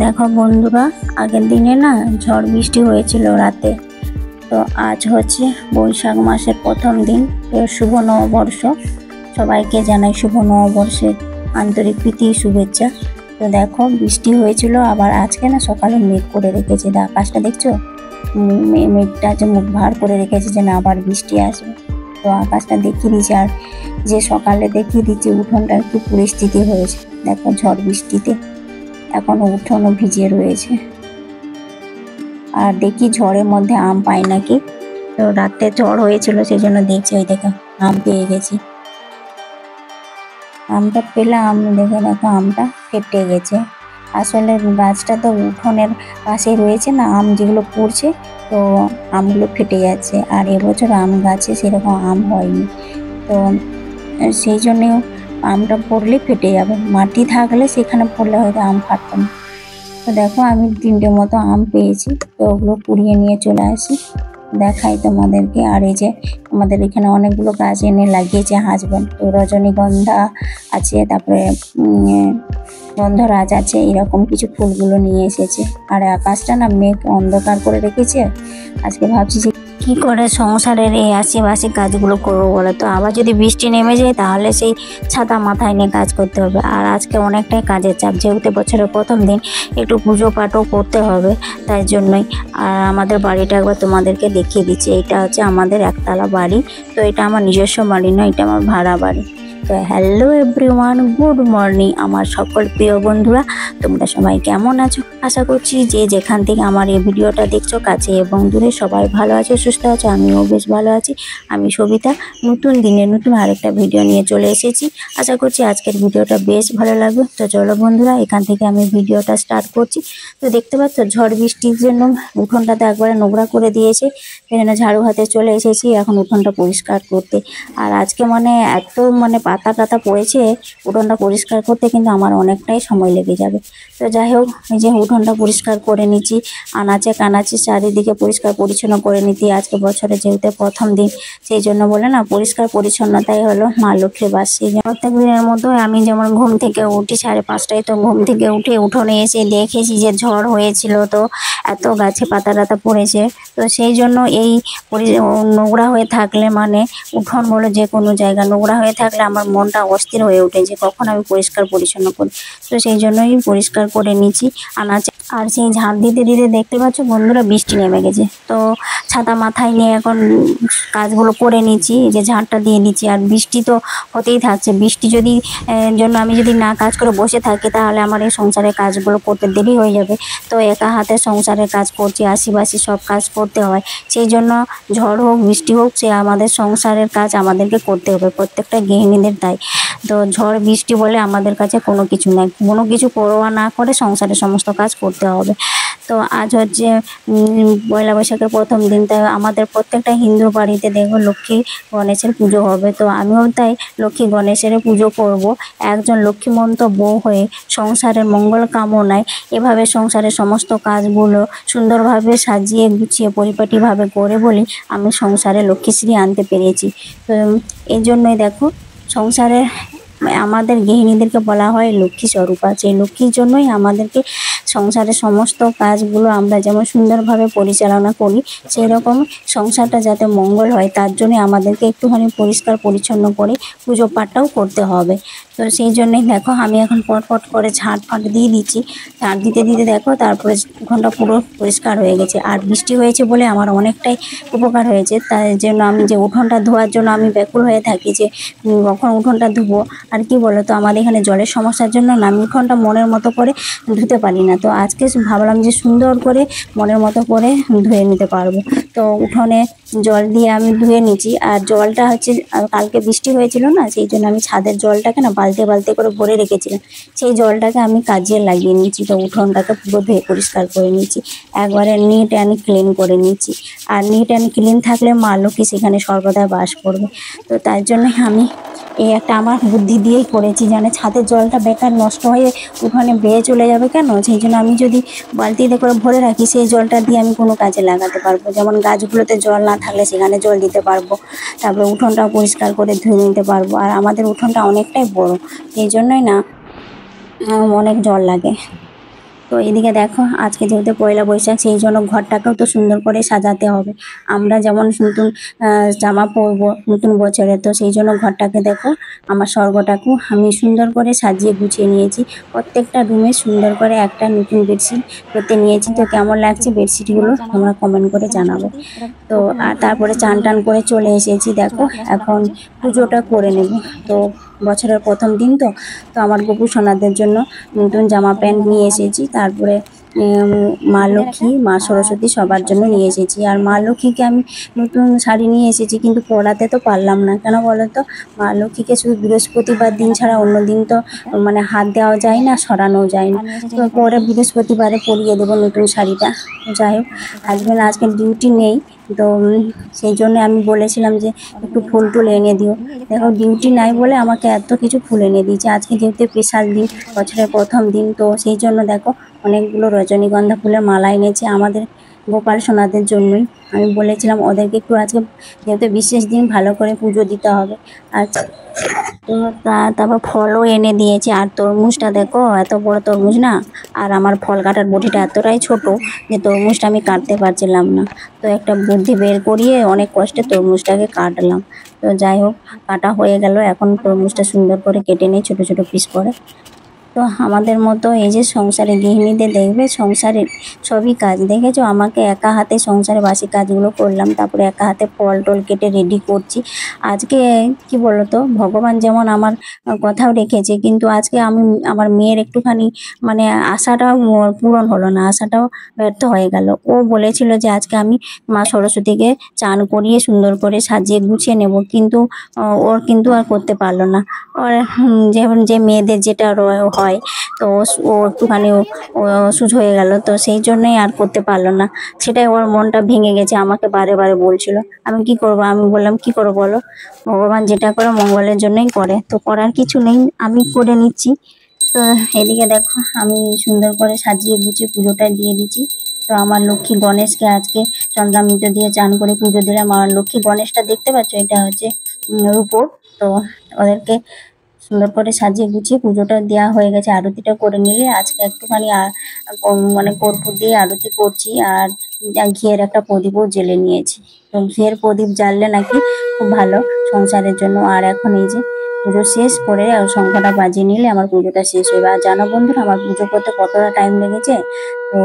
দেখো বন্ধুরা, আগের দিনে না ঝড় বৃষ্টি হয়েছিল রাতে। তো আজ হচ্ছে বৈশাখ মাসের প্রথম দিন। তো শুভ নববর্ষ, সবাইকে জানাই শুভ নববর্ষের আন্তরিক প্রীতি শুভেচ্ছা। তো দেখো বৃষ্টি হয়েছিল, আবার আজকে না সকালে মেঘ করে রেখেছে। আকাশটা দেখছো, মেঘটা যে মুখ ভার করে রেখেছে যে না আবার বৃষ্টি আসবে। তো আকাশটা দেখিয়ে দিচ্ছে, আর যে সকালে দেখিয়ে দিচ্ছে উঠোনটা একটু পরিস্থিতি হয়েছে। দেখো ঝড় বৃষ্টিতে এখনো উঠোনও ভিজে রয়েছে। আর দেখি ঝড়ের মধ্যে আম পাই নাকি। তো রাতে ঝড় হয়েছিল, সেই জন্য দেখছি, ওই দেখো আম পেয়ে গেছি। আমটা পেলাম, দেখে দেখো আমটা ফেটে গেছে। আসলে গাছটা তো উঠোনের পাশে রয়েছে না, আম যেগুলো পড়ছে তো আমগুলো ফেটে যাচ্ছে। আর এবছর আম গাছে সেরকম আম হয়নি, তো সেই জন্যে আমটা পড়লে ফেটে যাবে। মাটি থাকলে সেখানে পড়লে হয়তো আম ফাটতো না। তো দেখো আমি 3টে মতো আম পেয়েছি, তো ওগুলো কুড়িয়ে নিয়ে চলে আসি, দেখাই তোমাদেরকে। আর এই যে আমাদের এখানে অনেকগুলো গাছ এনে লাগিয়েছে হাজব্যান্ড। তো রজনীগন্ধা আছে, তারপরে গন্ধরাজ আছে, এরকম কিছু ফুলগুলো নিয়ে এসেছে। আর আকাশটা না মেঘ অন্ধকার করে রেখেছে। আজকে ভাবছি যে কি করে সংসারের এই আশেপাশে কাজগুলো করবো বলো তো। আবার যদি বৃষ্টি নেমে যায় তাহলে সেই ছাতা মাথায় নিয়ে কাজ করতে হবে। আর আজকে অনেকটাই কাজের চাপ, যেহেতু বছরের প্রথম দিন, একটু পুজো পাঠও করতে হবে, তাই জন্যই। আর আমাদের বাড়িটা একবার তোমাদেরকে দেখিয়ে দিচ্ছি। এটা হচ্ছে আমাদের একতলা বাড়ি। তো এটা আমার নিজস্ব বাড়ি নয়, এটা আমার ভাড়া বাড়ি। তো হ্যালো এভরিওয়ান, গুড মর্নিং আমার সকল প্রিয় বন্ধুরা। তোমরা সবাই কেমন আছো? আশা করছি যে যেখান থেকে আমার এই ভিডিওটা দেখছো, কাছে এবং দূরে, সবাই ভালো আছো, সুস্থ আছো। আমিও বেশ ভালো আছি। আমি সবিতা নতুন দিনে নতুন আরেকটা ভিডিও নিয়ে চলে এসেছি। আশা করছি আজকের ভিডিওটা বেশ ভালো লাগবে। তো চলো বন্ধুরা, এখান থেকে আমি ভিডিওটা স্টার্ট করছি। তো দেখতে পাচ্ছ ঝড় বৃষ্টির জন্য উঠোনটাতে একবারে নোংরা করে দিয়েছে। সেই জন্য ঝাড়ু হাতে চলে এসেছি এখন উঠোনটা পরিষ্কার করতে। আর আজকে এত পাতা টাতা পড়েছে, উঠোনটা পরিষ্কার করতে কিন্তু আমার অনেকটাই সময় লেগে যাবে। তো যাই হোক, এই যে উঠোনটা পরিষ্কার করে নিচ্ছি, আনাচে কানাচে চারিদিকে পরিষ্কার পরিচ্ছন্ন করে নিতে। আজকে বছরে যেহেতু প্রথম দিন, সেই জন্য বলে না পরিষ্কার পরিচ্ছন্নতাই হলো মা লক্ষ্মীর বাস। সেই জন্য প্রত্যেক দিনের মতো আমি যেমন ঘুম থেকে উঠি 5:30টায়, তো ঘুম থেকে উঠে উঠোনে এসে দেখেছি যে ঝড় হয়েছিল, তো এত গাছে পাতা টাতা পড়েছে। তো সেই জন্য এই নোংরা হয়ে থাকলে উঠোন বলে যে কোনো জায়গা নোংরা হয়ে থাকলে আমার মনটা অস্থির হয়ে ওঠে যে কখন আমি পরিষ্কার পরিচ্ছন্ন করি। তো সেই জন্যই পরিষ্কার করে নিচ্ছি আনাচে। আর সেই ঝাড় দিতে দিতে দেখতে পাচ্ছ বন্ধুরা বৃষ্টি নেমে গেছে। তো ছাতা মাথায় নিয়ে এখন কাজগুলো করে নিচ্ছি, যে ঝাড়টা দিয়ে নিচ্ছি। আর বৃষ্টি তো হতেই থাকছে। বৃষ্টি যদি জন্য আমি যদি না কাজ করে বসে থাকি তাহলে আমার এই সংসারের কাজগুলো করতে দেরি হয়ে যাবে। তো একা হাতে সংসারের কাজ করছি, আশিপাশি সব কাজ করতে হয়। সেই জন্য ঝড় হোক বৃষ্টি হোক, সে আমাদের সংসারের কাজ আমাদেরকে করতে হবে, প্রত্যেকটা গৃহিণীদের তাই। তো ঝড় বৃষ্টি বলে আমাদের কাছে কোনো কিছু নেই, কোনো কিছু পরোয়া না করে সংসারের সমস্ত কাজ করতে হবে। তো আজ হচ্ছে পয়লা বৈশাখের প্রথম দিন, তাই আমাদের প্রত্যেকটা হিন্দু বাড়িতে দেখো লক্ষ্মী গণেশের পুজো হবে। তো আমিও তাই লক্ষ্মী গণেশের পুজো করব, একজন লক্ষ্মীমন্ত বউ হয়ে সংসারের মঙ্গল কামনায়। এভাবে সংসারের সমস্ত কাজগুলো সুন্দরভাবে সাজিয়ে গুছিয়ে পরিপাটিভাবে করে বলি আমি সংসারে লক্ষ্মীশ্রী আনতে পেরেছি। তো এই জন্যই দেখো সংসারে আমাদের গৃহিণীদেরকে বলা হয় লক্ষ্মী স্বরূপা। সেই লক্ষ্মীর জন্যই আমাদেরকে সংসারের সমস্ত কাজগুলো আমরা যেমন সুন্দরভাবে পরিচালনা করি, সেই রকম সংসারটা যাতে মঙ্গল হয় তার জন্য আমাদেরকে একটুখানি পরিষ্কার পরিচ্ছন্ন করে পুজো পাঠটাও করতে হবে। তো সেই জন্যই দেখো আমি এখন পটপট করে ঝাঁট ফাট দিয়ে দিচ্ছি। ঝাঁট দিতে দিতে দেখো তারপরে উঠোনটা পুরো পরিষ্কার হয়ে গেছে। আর বৃষ্টি হয়েছে বলে আমার অনেকটাই উপকার হয়েছে। তাই জন্য আমি যে উঠোনটা ধোয়ার জন্য আমি ব্যাকুল হয়ে থাকি যে কখন উঠোনটা ধুবো। আর কি বলো তো, আমাদের এখানে জলের সমস্যার জন্য না আমি উঠোনটা মনের মতো করে ধুতে পারি না। তো আজকে ভাবলাম যে সুন্দর করে মনের মতো করে ধুয়ে নিতে পারবো। তো উঠোনে জল দিয়ে আমি ধুয়ে নিচ্ছি। আর জলটা হচ্ছে কালকে বৃষ্টি হয়েছিল না, সেই জন্য আমি ছাদের জলটাকে না বালতি বালতি করে ভরে রেখেছিলাম, সেই জলটাকে আমি কাজে লাগিয়ে নিচ্ছি। তো উঠোনটাকে পুরো ধুয়ে পরিষ্কার করে নিচ্ছি, একবারে নিট অ্যান্ড ক্লিন করে নিচ্ছি। আর নিট অ্যান্ড ক্লিন থাকলে মা লক্ষ্মী সেখানে সর্বদা বাস করবে। তো তার জন্যই আমি এই একটা আমার বুদ্ধি দিয়েই করেছি, জানে ছাদের জলটা বেকার নষ্ট হয়ে ওখানে বেয়ে চলে যাবে কেন। সেই জন্য আমি যদি বালতিতে করে ভরে রাখি, সেই জলটা দিয়ে আমি কোনো কাজে লাগাতে পারবো। যেমন গাছগুলোতে জল না থাকলে সেখানে জল দিতে পারবো, তারপরে উঠোনটাও পরিষ্কার করে ধুয়ে নিতে পারবো। আর আমাদের উঠোনটা অনেকটাই বড়, এই জন্যই না অনেক জল লাগে। তো এদিকে দেখো আজকে যেহেতু পয়লা বৈশাখ, সেই জন্য ঘরটাকেও তো সুন্দর করে সাজাতে হবে। আমরা যেমন নতুন জামা পরবো নতুন বছরে, তো সেই জন্য ঘরটাকে দেখো, আমার স্বর্গটাকেও আমি সুন্দর করে সাজিয়ে গুছিয়ে নিয়েছি। প্রত্যেকটা রুমে সুন্দর করে একটা নতুন বেডশিট পেতে নিয়েছি। তো কেমন লাগছে বেডশিটগুলো তোমরা কমেন্ট করে জানাবে। তো আর তারপরে চান টান করে চলে এসেছি। দেখো এখন পুজোটা করে নেব। তো বছরের প্রথম দিন তো তো আমার গপু সোনাদের জন্য নতুন জামা প্যান্ট নিয়ে এসেছি। তারপরে মা লক্ষ্মী, মা সরস্বতী সবার জন্য নিয়ে এসেছি। আর মা লক্ষ্মীকে আমি নতুন শাড়ি নিয়ে এসেছি, কিন্তু পরাতে তো পারলাম না। কেন বলো তো, মা লক্ষ্মীকে শুধু বৃহস্পতিবার দিন ছাড়া অন্য দিন তো মানে হাত দেওয়া যায় না, সরানো যায় না। তো পরে বৃহস্পতিবারে পরিয়ে দেবো নতুন শাড়িটা। যাই হোক, হাজবেন্ড আজকে ডিউটি নেই, তো সেই জন্য আমি বলেছিলাম যে একটু ফুল টুল এনে দিও। দেখো ডিউটি নাই বলে আমাকে এত কিছু ফুল এনে দিয়েছে। আজকে যেহেতু স্পেশাল দিন, বছরের প্রথম দিন, তো সেই জন্য দেখো অনেকগুলো রজনীগন্ধা ফুলের মালা এনেছে আমাদের গোপাল সোনাদের জন্যই। আমি বলেছিলাম ওদেরকে একটু আজকে যেহেতু বিশেষ দিন, ভালো করে পুজো দিতে হবে। আচ্ছা, তো তারপর ফলও এনে দিয়েছে। আর তরমুজটা দেখো, এত বড় তরমুজ না, আর আমার ফল কাটার বটিটা এতটাই ছোট যে তরমুজটা আমি কাটতে পারছিলাম না। তো একটা বুদ্ধি বের করিয়ে অনেক কষ্টে তরমুজটাকে কাটলাম। তো যাই হোক, কাটা হয়ে গেল। এখন তরমুজটা সুন্দর করে কেটে নিই ছোট ছোট পিস করে। তো আমাদের মতো এই যে সংসারে গৃহিণীদের দেখবে সংসারের সবই কাজ, দেখেছো আমাকে একা হাতে সংসারে বাসি কাজগুলো করলাম, তারপরে একা হাতে ফল টল কেটে রেডি করছি। আজকে কি বলতো, ভগবান যেমন আমার কথাও রেখেছে, কিন্তু আজকে আমি আমার মেয়ের একটুখানি মানে আশাটাও পূরণ হলো না, আশাটাও ব্যর্থ হয়ে গেল। ও বলেছিল যে আজকে আমি মা সরস্বতীকে চান করিয়ে সুন্দর করে সাজিয়ে গুছিয়ে নেব, কিন্তু ওর কিন্তু আর করতে পারলো না। ওর যেমন যে মেয়েদের যেটা হয়, তো ও একটুখানি অসুস্থ হয়ে গেল, তো সেই জন্যই আর করতে পারলো না। সেটাই ওর মনটা ভেঙে গেছে, আমাকে বারে বারে বলছিল। আমি কি করব, আমি বললাম কি করবো বলো, ভগবান যেটা করে মঙ্গলের জন্যই করে, তো করার কিছু নেই, আমি করে নিচ্ছি। তো এদিকে দেখো আমি সুন্দর করে সাজিয়ে গুছিয়ে পুজোটা দিয়ে দিচ্ছি। তো আমার লক্ষ্মী গণেশকে আজকে চন্দ্রামৃত দিয়ে চান করে পুজো দিলাম। আমার লক্ষ্মী গণেশটা দেখতে পাচ্ছ, এটা হচ্ছে রূপোর। তো ওদেরকে সুন্দর করে সাজিয়ে গুছিয়ে পুজোটা দেওয়া হয়ে গেছে। আরতিটা করে নিলে আজকে একটুখানি মানে কর্পূর দিয়ে আরতি করছি। আর ঘিয়ের একটা প্রদীপও জ্বেলে নিয়েছি। তো ঘিয়ের প্রদীপ জ্বাললে নাকি খুব ভালো সংসারের জন্য। আর এখন এই যে পুজো শেষ করে শঙ্খটা বাজিয়ে নিলে আমার পুজোটা শেষ হয়ে। আর জানো বন্ধুরা, আমার পুজো করতে কতটা টাইম লেগেছে, তো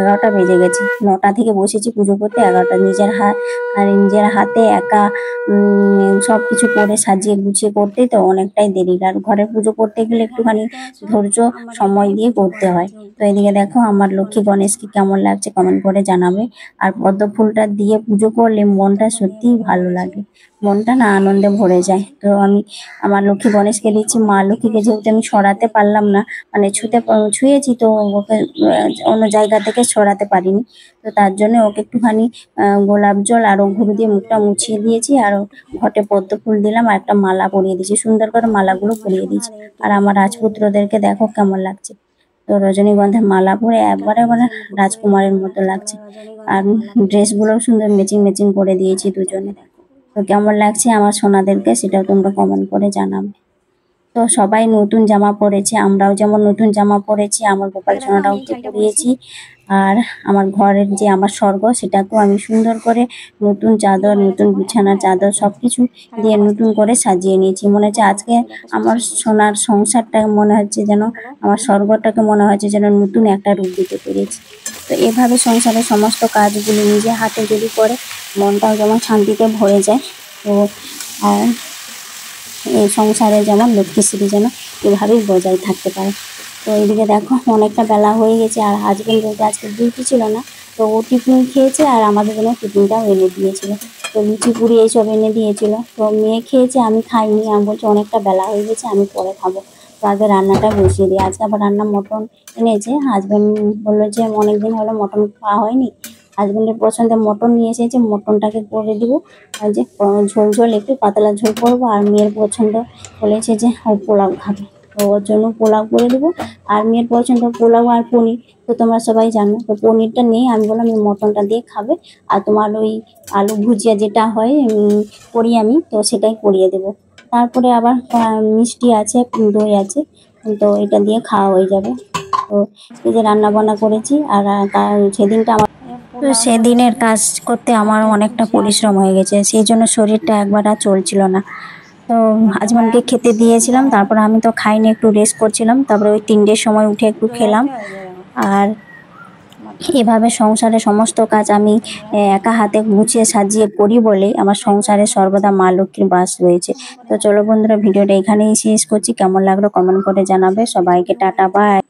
11টা বেজে গেছে। 9টা থেকে বসেছি পুজো করতে, 11টা। নিজের হাতে একা সব কিছু করে সাজিয়ে গুছিয়ে করতে তো অনেকটাই দেরি। আর ঘরে পুজো করতে গেলে একটুখানি ধৈর্য সময় দিয়ে করতে হয়। তো এদিকে দেখো আমার লক্ষ্মী গণেশকে কেমন লাগছে কমেন্ট করে জানাবে। আর পদ্ম ফুলটা দিয়ে পুজো করলে মনটা সত্যিই ভালো লাগে, মনটা না আনন্দে ভরে যায়। তো আমি আমার লক্ষ্মী গণেশকে দিচ্ছি। মা লক্ষ্মীকে যেহেতু আমি সরাতে পারলাম না, মানে ছুঁয়েছি, তো ওকে অন্য জায়গা থেকে সরাতে পারিনি। তো তার জন্য ওকে একটুখানি গোলাপ জল আর ঘুরে দিয়ে মুখটা মুছিয়ে দিয়েছি। আর ঘটে পদ্ম ফুল দিলাম আর একটা মালা পরিয়ে দিয়েছি, সুন্দর করে মালাগুলো পরিয়ে দিয়েছি। আর আমার রাজপুত্রদেরকে দেখো কেমন লাগছে, তো রজনীগন্ধার মালা পরে একবারে মানে রাজকুমারের মতো লাগছে। আর ড্রেসগুলো সুন্দর ম্যাচিং ম্যাচিং করে দিয়েছি দুজনে। তো কেমন লাগছে আমার সোনাদেরকে সেটাও তোমরা কমেন্ট করে জানাবে। তো সবাই নতুন জামা পরেছে, আমরাও যেমন নতুন জামা পরেছি, আমার গোপাল সোনাটাও পরিয়েছি। আর আমার ঘরের যে আমার স্বর্গ, সেটাকেও আমি সুন্দর করে নতুন চাদর, নতুন বিছানার চাদর সবকিছু দিয়ে নতুন করে সাজিয়ে নিয়েছি। মনে হচ্ছে আজকে আমার সোনার সংসারটা মনে হচ্ছে যেন, আমার স্বর্গটাকে মনে হচ্ছে যেন নতুন একটা রূপ দিতে পেরেছি। তো এভাবে সংসারের সমস্ত কাজগুলি নিজে হাতে যদি করে, মনটাও যেমন শান্তিতে ভরে যায়। তো আর এই সংসারে যেমন লক্ষ্মীশ্রী যেন এভাবেই বজায় থাকতে পারে। তো এইদিকে দেখো অনেকটা বেলা হয়ে গেছে। আর হাজবেন্ড যেহেতু আজকে ডিউটি ছিল না, তো ও টিফিন খেয়েছে আর আমাদের জন্য টিফিনটাও এনে দিয়েছিল। তো লুচি পুরি এইসব এনে দিয়েছিল। তো মেয়ে খেয়েছে, আমি খাইনি। আমি বলছি অনেকটা বেলা হয়ে গেছে, আমি পরে খাবো, তো আগে রান্নাটা বসিয়ে দিই। আজকে আবার রান্না মটন এনেছে। হাজবেন্ড বললো যে অনেকদিন হলো মটন খাওয়া হয়নি, হাজবেন্ডের পছন্দের মটন নিয়ে এসেছে, মটনটাকে করে দিব। আর যে ঝোল ঝোল একটু পাতলা ঝোল করবো। আর মেয়ের পছন্দ বলেছে যে ও পোলাও খাবে, তো ওর জন্য পোলাও করে দেবো। আর মেয়ের পছন্দ পোলাও আর পনির, তো তোমরা সবাই জানো। তো পনিরটা নেই, আমি বললাম এই মটনটা দিয়ে খাবে। আর তোমার ওই আলু ভুজিয়া যেটা হয় করি আমি, তো সেটাই করিয়ে দেবো। তারপরে আবার মিষ্টি আছে, দই আছে, তো এটা দিয়ে খাওয়া হয়ে যাবে। তো এই যে রান্না বান্না করেছি আর সেদিনটা আমার, তো সেদিনের কাজ করতে আমার অনেকটা পরিশ্রম হয়ে গেছে, সেই জন্য শরীরটা একবার আর চলছিল না। তো আজমানকে খেতে দিয়েছিলাম, তারপর আমি তো খাইনি, একটু রেস্ট করছিলাম, তারপরে ওই 3টের সময় উঠে একটু খেলাম। আর এভাবে সংসারে সমস্ত কাজ আমি একা হাতে গুছিয়ে সাজিয়ে করি বলেই আমার সংসারে সর্বদা মা লক্ষ্মীর বাস রয়েছে। তো চলো বন্ধুরা, ভিডিওটা এখানেই শেষ করছি। কেমন লাগলো কমেন্ট করে জানাবে। সবাইকে টাটা, বাই।